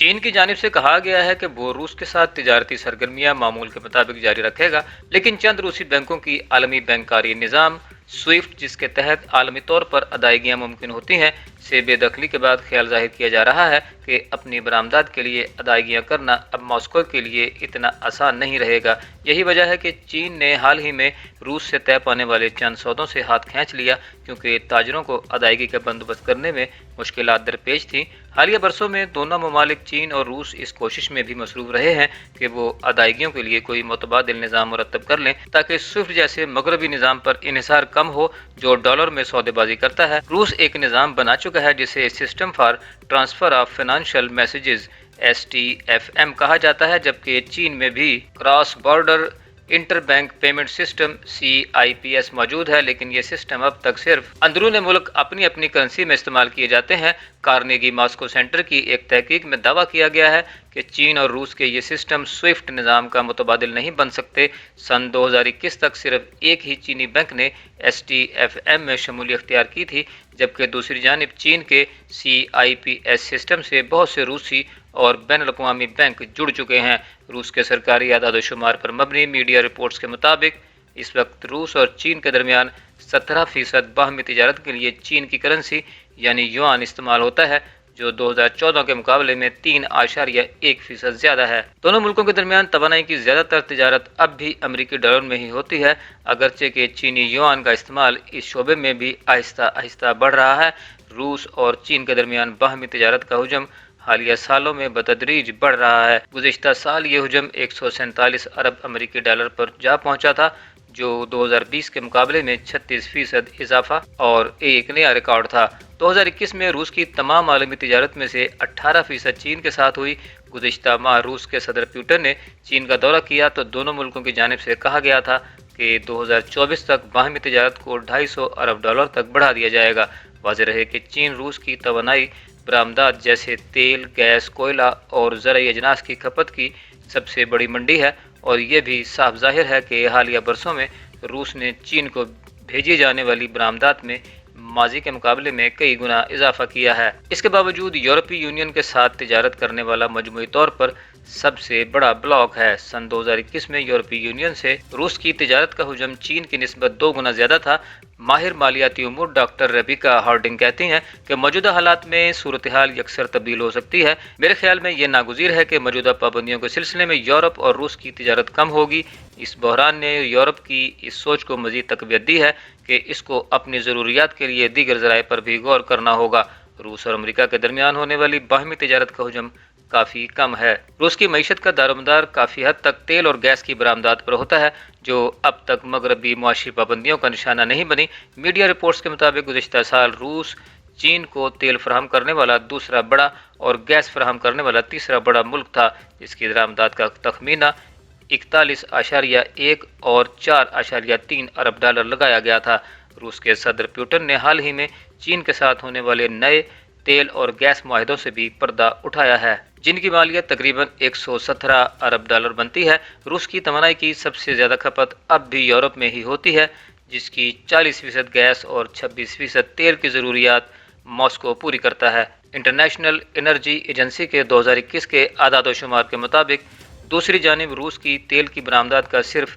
चीन की जानिब से कहा गया है कि वो रूस के साथ तिजारती सरगर्मियां मामूल के मुताबिक जारी रखेगा, लेकिन चंद रूसी बैंकों की आलमी बैंककारी निज़ाम स्विफ्ट, जिसके तहत आलमी तौर पर अदायगियां मुमकिन होती हैं, से बेदखली के बाद ख्याल जाहिर किया जा रहा है कि अपनी बरामदात के लिए अदायगियां करना अब मॉस्को के लिए इतना आसान नहीं रहेगा। यही वजह है कि चीन ने हाल ही में रूस से तय पाने वाले चंद सौदों से हाथ खींच लिया, क्योंकि ताजरों को अदायगी का बंदोबस्त करने में मुश्किलात दरपेश थी। हालिया बरसों में दोनों ममालिक चीन और रूस इस कोशिश में भी मसरूफ रहे हैं कि वो अदायगियों के लिए कोई मुतबादिल निज़ाम मुरतब कर लें, ताकि स्विफ्ट जैसे मगरबी निज़ाम पर इन्हिसार कम हो जो डॉलर में सौदेबाजी करता है। रूस एक निज़ाम बना चुका है जिसे system for transfer of financial messages STFM कहा जाता है, जबकि चीन में भी cross border inter bank payment system CIPS मौजूद है, लेकिन ये सिस्टम अब तक सिर्फ अंदरून मुल्क अपनी अपनी करेंसी में इस्तेमाल किए जाते हैं। कार्नेगी मॉस्को सेंटर की एक तहकीक में दावा किया गया है कि चीन और रूस के ये सिस्टम स्विफ्ट निज़ाम का मुतबादिल नहीं बन सकते। सन 2021 तक सिर्फ एक ही चीनी बैंक ने STFM में शमूलियत इख्तियार की थी, जबकि दूसरी जानिब चीन के CIPS सिस्टम से बहुत से रूसी और बैन अवी बैंक जुड़ चुके हैं। रूस के सरकारी आदाद-ओ-शुमार पर मबनी मीडिया रिपोर्ट्स के मुताबिक इस वक्त रूस और चीन के दरमियान 17% बाहमी तिजारत के लिए चीन की करेंसी यानी युआन इस्तेमाल होता है, जो 2014 के मुकाबले में 3.1% ज़्यादा है। दोनों मुल्कों के दरमियान तवानाई की ज़्यादातर तिजारत अब भी अमरीकी डॉलर में ही होती है, अगरचे कि चीनी युआन का इस्तेमाल इस शोबे में भी आहिस्ता आहिस्ता बढ़ रहा है। रूस और चीन के दरमियान बाहमी तिजारत का हुजम हालिया सालों में बतदरीज बढ़ रहा है। गुज़िश्ता साल ये हुजम 147 अरब अमरीकी डॉलर पर जा पहुंचा था, जो 2020 के मुकाबले में 36% इजाफा और एक नया रिकॉर्ड था। 2021 में रूस की तमाम आलमी तिजारत में से 18% चीन के साथ हुई। गुज़िश्ता माह रूस के सदर पुतिन ने चीन का दौरा किया तो दोनों मुल्कों की जानिब से कहा गया था कि 2024 तक बाहमी तिजारत को 250 अरब डॉलर तक बढ़ा दिया जाएगा। वाज़ेह रहे कि चीन रूस की तवानाई बरामदात जैसे तेल, गैस, कोयला और ज़रई अजनास की खपत की सबसे बड़ी मंडी है, और ये भी साफ जाहिर है कि हालिया बरसों में रूस ने चीन को भेजी जाने वाली बरामदात में माजी के मुकाबले में कई गुना इजाफा किया है। इसके बावजूद यूरोपीय यूनियन के साथ तिजारत करने वाला मजमूई तौर पर सबसे बड़ा ब्लॉक है। सन 2021 में यूरोपीय यूनियन से रूस की तिजारत का हुजम चीन की निस्बत 2 गुना ज़्यादा था। माहिर मालियाती उमूर डॉक्टर रेबिका हार्डिंग कहती हैं कि मौजूदा हालात में सूरत हाल यकसर तब्दील हो सकती है। मेरे ख्याल में ये नागुज़ीर है कि मौजूदा पाबंदियों के सिलसिले में यूरोप और रूस की तिजारत कम होगी। इस बहरान ने यूरोप की इस सोच को मज़ीद तक़वियत दी है कि इसको अपनी ज़रूरियात के लिए दीगर ज़राए पर भी गौर करना होगा। रूस और अमेरिका के दरमियान होने वाली बाहमी तिजारत का हुजम काफ़ी कम है। रूस की मईशत का दारोमदार काफ़ी हद तक तेल और गैस की बरामदात पर होता है, जो अब तक मगरबी मुआशी पाबंदियों का निशाना नहीं बनी। मीडिया रिपोर्ट्स के मुताबिक गुज़िश्ता साल रूस चीन को तेल फराहम करने वाला दूसरा बड़ा और गैस फराहम करने वाला तीसरा बड़ा मुल्क था, जिसकी बरामदात का तखमीना 41.1 और 4.3 अरब डॉलर लगाया गया था। रूस के सदर पुतिन ने हाल ही में चीन के साथ होने वाले नए तेल और गैस मुआहिदों से भी पर्दा उठाया है, जिनकी मालियत तकरीबन 117 अरब डॉलर बनती है। रूस की तवानाई की सबसे ज़्यादा खपत अब भी यूरोप में ही होती है, जिसकी 40% गैस और 26% तेल की ज़रूरियात मॉस्को पूरी करता है। इंटरनेशनल एनर्जी एजेंसी के 2021 के आदाद-ओ-शुमार के मुताबिक दूसरी जानिब रूस की तेल की बरामदात का सिर्फ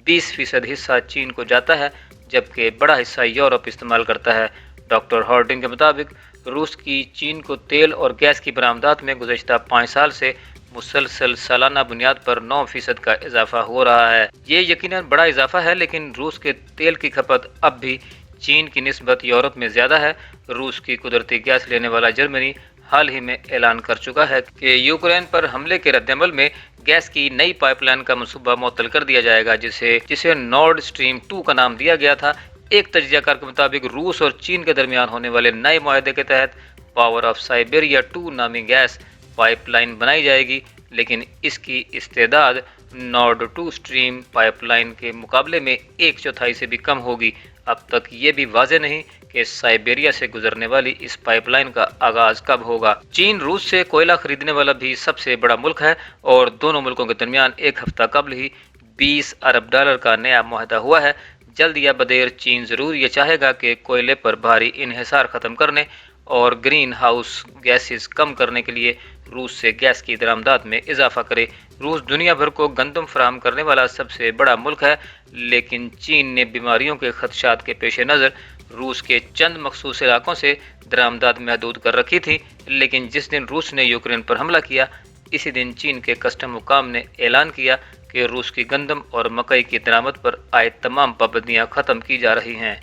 20% हिस्सा चीन को जाता है, जबकि बड़ा हिस्सा यूरोप इस्तेमाल करता है। डॉक्टर हार्डिंग के मुताबिक रूस की चीन को तेल और गैस की बरामदात में गुज़श्ता 5 साल से मुसलसल सालाना बुनियाद पर 9% का इजाफा हो रहा है। ये यकीनन बड़ा इजाफा है, लेकिन रूस के तेल की खपत अब भी चीन की निस्बत यूरोप में ज़्यादा है। रूस की कुदरती गैस लेने वाला जर्मनी हाल ही में ऐलान कर चुका है कि यूक्रेन पर हमले के रद्दमल में गैस की नई पाइपलाइन का मनसूबा मुअत्तल कर दिया जाएगा, जिसे नॉर्ड स्ट्रीम 2 का नाम दिया गया था। एक तजज़ियाकार के मुताबिक रूस और चीन के दरमियान होने वाले नए मुआहदे के तहत पावर ऑफ साइबेरिया 2 नामी गैस पाइपलाइन बनाई जाएगी, लेकिन इसकी इस्तेदाद नॉर्ड 2 स्ट्रीम पाइपलाइन के मुकाबले में 1/4 से भी कम होगी। अब तक ये भी वाज़ेह नहीं कि साइबेरिया से गुजरने वाली इस पाइपलाइन का आगाज़ कब होगा। चीन रूस से कोयला खरीदने वाला भी सबसे बड़ा मुल्क है, और दोनों मुल्कों के दरमियान एक हफ्ता कबल ही 20 अरब डॉलर का नया मुआहदा हुआ है। जल्द या बदेर चीन ज़रूर ये चाहेगा कि कोयले पर भारी इन्हिसार ख़त्म करने اور گرین ہاؤس گیسز کم کرنے کے لیے روس سے گیس کی درآمدات میں اضافہ کرے۔ روس دنیا بھر کو گندم فراہم کرنے والا سب سے بڑا ملک ہے، لیکن چین نے بیماریوں کے خدشات کے پیش نظر روس کے چند مخصوص علاقوں سے درآمدات محدود کر رکھی تھی، لیکن جس دن روس نے یوکرین پر حملہ کیا، اسی دن چین کے کسٹم حکام نے اعلان کیا کہ روس کی گندم اور مکئی کی درآمد پر عائد تمام پابندیاں ختم کی جا رہی ہیں۔